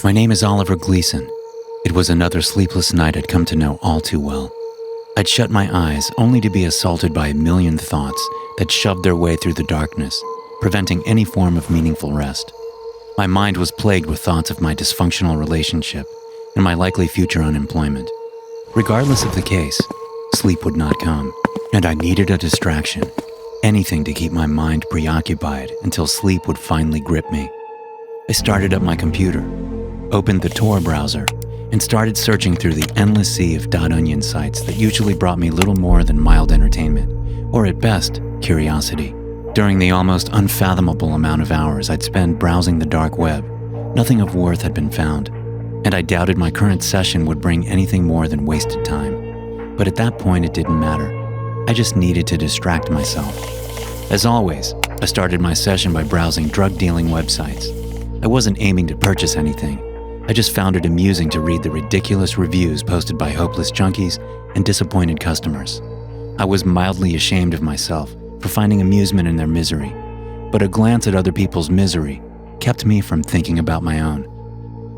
My name is Oliver Gleason. It was another sleepless night I'd come to know all too well. I'd shut my eyes only to be assaulted by a million thoughts that shoved their way through the darkness, preventing any form of meaningful rest. My mind was plagued with thoughts of my dysfunctional relationship and my likely future unemployment. Regardless of the case, sleep would not come, and I needed a distraction, anything to keep my mind preoccupied until sleep would finally grip me. I started up my computer, opened the Tor browser, and started searching through the endless sea of .onion sites that usually brought me little more than mild entertainment, or at best, curiosity. During the almost unfathomable amount of hours I'd spent browsing the dark web, nothing of worth had been found, and I doubted my current session would bring anything more than wasted time. But at that point, it didn't matter. I just needed to distract myself. As always, I started my session by browsing drug-dealing websites. I wasn't aiming to purchase anything. I just found it amusing to read the ridiculous reviews posted by hopeless junkies and disappointed customers. I was mildly ashamed of myself for finding amusement in their misery, but a glance at other people's misery kept me from thinking about my own.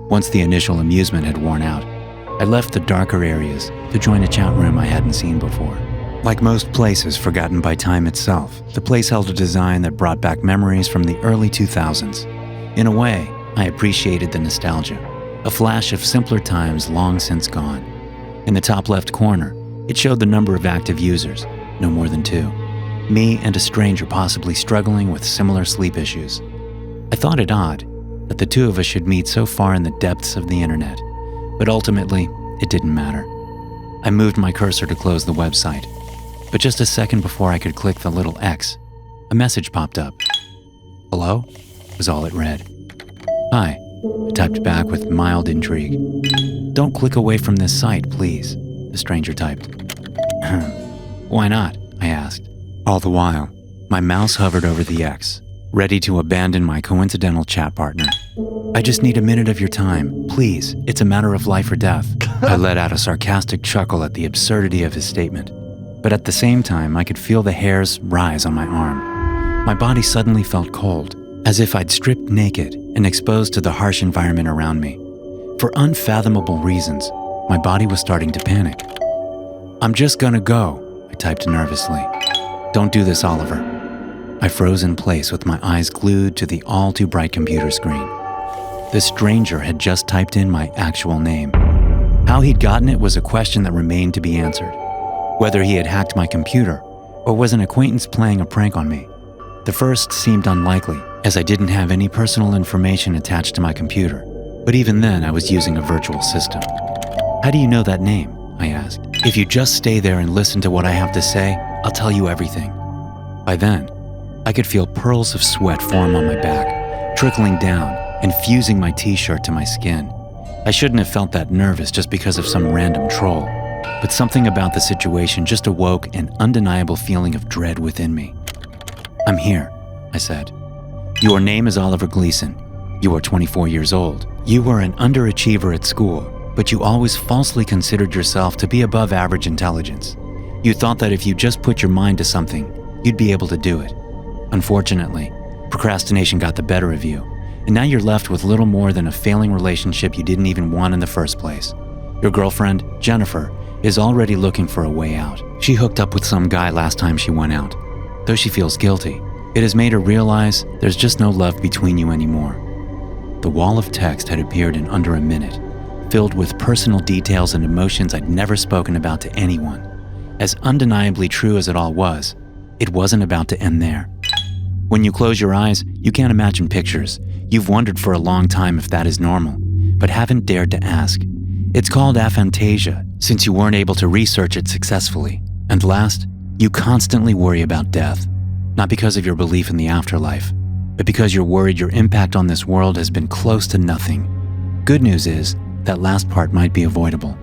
Once the initial amusement had worn out, I left the darker areas to join a chat room I hadn't seen before. Like most places forgotten by time itself, the place held a design that brought back memories from the early 2000s. In a way, I appreciated the nostalgia, a flash of simpler times long since gone. In the top left corner, it showed the number of active users, no more than 2. Me and a stranger possibly struggling with similar sleep issues. I thought it odd that the two of us should meet so far in the depths of the internet, but ultimately, it didn't matter. I moved my cursor to close the website, but just a second before I could click the little X, a message popped up. "Hello?" was all it read. "Hi," I typed back with mild intrigue. "Don't click away from this site, please," the stranger typed. "Why not?" I asked. All the while, my mouse hovered over the X, ready to abandon my coincidental chat partner. "I just need a minute of your time, please. It's a matter of life or death." I let out a sarcastic chuckle at the absurdity of his statement, but at the same time, I could feel the hairs rise on my arm. My body suddenly felt cold, as if I'd stripped naked and exposed to the harsh environment around me. For unfathomable reasons, my body was starting to panic. "I'm just gonna go," I typed nervously. "Don't do this, Oliver." I froze in place with my eyes glued to the all-too-bright computer screen. The stranger had just typed in my actual name. How he'd gotten it was a question that remained to be answered. Whether he had hacked my computer, or was an acquaintance playing a prank on me. The first seemed unlikely, as I didn't have any personal information attached to my computer. But even then, I was using a virtual system. "How do you know that name?" I asked. "If you just stay there and listen to what I have to say, I'll tell you everything." By then, I could feel pearls of sweat form on my back, trickling down and fusing my t-shirt to my skin. I shouldn't have felt that nervous just because of some random troll, but something about the situation just awoke an undeniable feeling of dread within me. "I'm here," I said. "Your name is Oliver Gleason. You are 24 years old. You were an underachiever at school, but you always falsely considered yourself to be above average intelligence. You thought that if you just put your mind to something, you'd be able to do it. Unfortunately, procrastination got the better of you, and now you're left with little more than a failing relationship you didn't even want in the first place. Your girlfriend, Jennifer, is already looking for a way out. She hooked up with some guy last time she went out. Though she feels guilty, it has made her realize there's just no love between you anymore." The wall of text had appeared in under a minute, filled with personal details and emotions I'd never spoken about to anyone. As undeniably true as it all was, it wasn't about to end there. When you close your eyes, you can't imagine pictures. You've wondered for a long time if that is normal, but haven't dared to ask. It's called aphantasia, since you weren't able to research it successfully. And last, you constantly worry about death, not because of your belief in the afterlife, but because you're worried your impact on this world has been close to nothing. Good news is, that last part might be avoidable.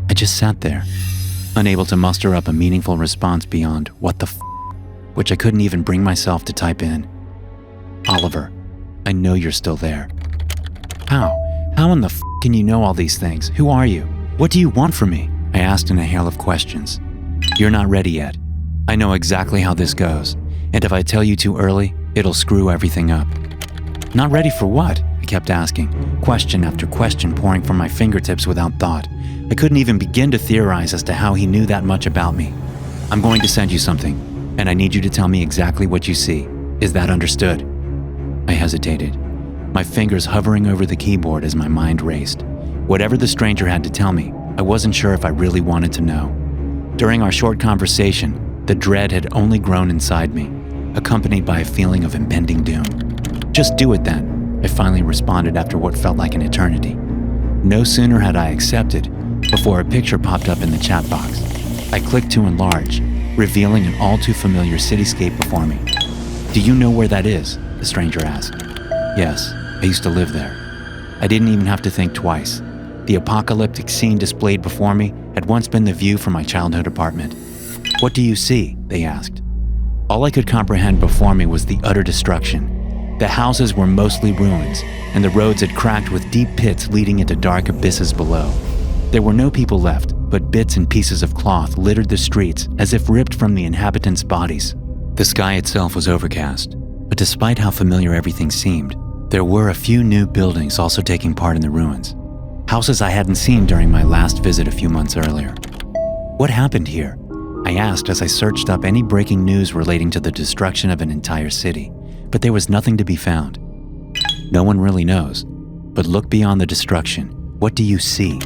I just sat there, unable to muster up a meaningful response beyond "what the f***," which I couldn't even bring myself to type in. "Oliver, I know you're still there." How? How in the f*** can you know all these things? Who are you? What do you want from me?" I asked in a hail of questions. "You're not ready yet. I know exactly how this goes, and if I tell you too early, it'll screw everything up." "Not ready for what?" I kept asking, question after question pouring from my fingertips without thought. I couldn't even begin to theorize as to how he knew that much about me. "I'm going to send you something, and I need you to tell me exactly what you see. Is that understood?" I hesitated, my fingers hovering over the keyboard as my mind raced. Whatever the stranger had to tell me, I wasn't sure if I really wanted to know. During our short conversation, the dread had only grown inside me, accompanied by a feeling of impending doom. "Just do it then," I finally responded after what felt like an eternity. No sooner had I accepted before a picture popped up in the chat box. I clicked to enlarge, revealing an all too familiar cityscape before me. "Do you know where that is?" the stranger asked. "Yes, I used to live there." I didn't even have to think twice. The apocalyptic scene displayed before me had once been the view from my childhood apartment. "What do you see?" they asked. All I could comprehend before me was the utter destruction. The houses were mostly ruins, and the roads had cracked with deep pits leading into dark abysses below. There were no people left, but bits and pieces of cloth littered the streets as if ripped from the inhabitants' bodies. The sky itself was overcast, but despite how familiar everything seemed, there were a few new buildings also taking part in the ruins. Houses I hadn't seen during my last visit a few months earlier. "What happened here?" I asked as I searched up any breaking news relating to the destruction of an entire city, but there was nothing to be found. "No one really knows, but look beyond the destruction. What do you see?"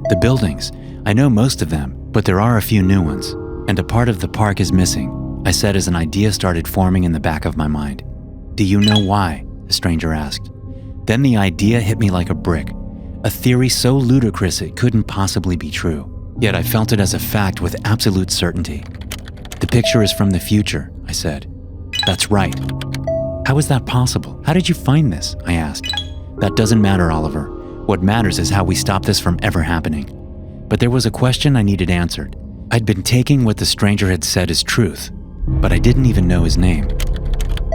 "The buildings. I know most of them, but there are a few new ones, and a part of the park is missing," I said as an idea started forming in the back of my mind. "Do you know why?" the stranger asked. Then the idea hit me like a brick, a theory so ludicrous it couldn't possibly be true. Yet I felt it as a fact with absolute certainty. "The picture is from the future," I said. "That's right." "How is that possible? How did you find this?" I asked. "That doesn't matter, Oliver. What matters is how we stop this from ever happening." But there was a question I needed answered. I'd been taking what the stranger had said as truth, but I didn't even know his name.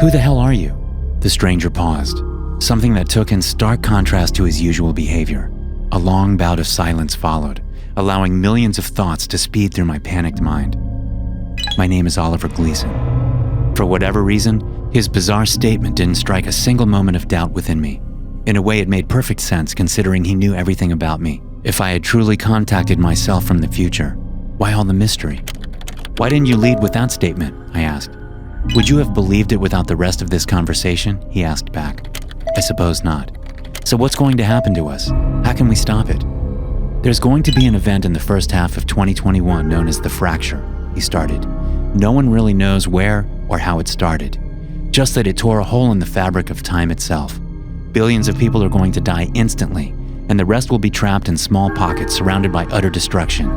"Who the hell are you?" The stranger paused, something that took in stark contrast to his usual behavior. A long bout of silence followed, allowing millions of thoughts to speed through my panicked mind. "My name is Oliver Gleason." For whatever reason, his bizarre statement didn't strike a single moment of doubt within me. In a way, it made perfect sense considering he knew everything about me. If I had truly contacted myself from the future, why all the mystery? "Why didn't you lead with that statement?" I asked. "Would you have believed it without the rest of this conversation?" he asked back. "I suppose not. So what's going to happen to us? How can we stop it?" "There's going to be an event in the first half of 2021 known as the Fracture," he started. "No one really knows where or how it started, just that it tore a hole in the fabric of time itself. Billions of people are going to die instantly, and the rest will be trapped in small pockets surrounded by utter destruction.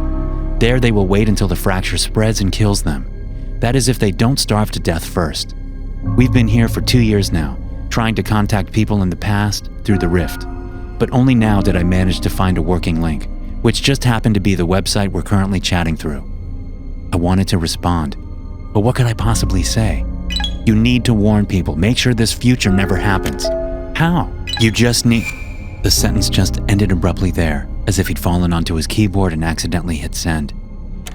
There they will wait until the fracture spreads and kills them. That is if they don't starve to death first. We've been here for 2 years now, trying to contact people in the past through the rift. But only now did I manage to find a working link, which just happened to be the website we're currently chatting through." I wanted to respond, but what could I possibly say? "You need to warn people, make sure this future never happens." "How?" "You just need..." The sentence just ended abruptly there, as if he'd fallen onto his keyboard and accidentally hit send.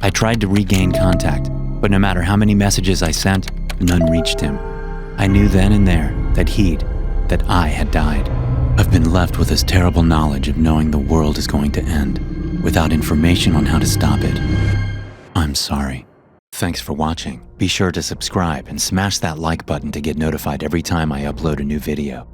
I tried to regain contact, but no matter how many messages I sent, none reached him. I knew then and there that I had died. I've been left with this terrible knowledge of knowing the world is going to end, without information on how to stop it. I'm sorry. Thanks for watching. Be sure to subscribe and smash that like button to get notified every time I upload a new video.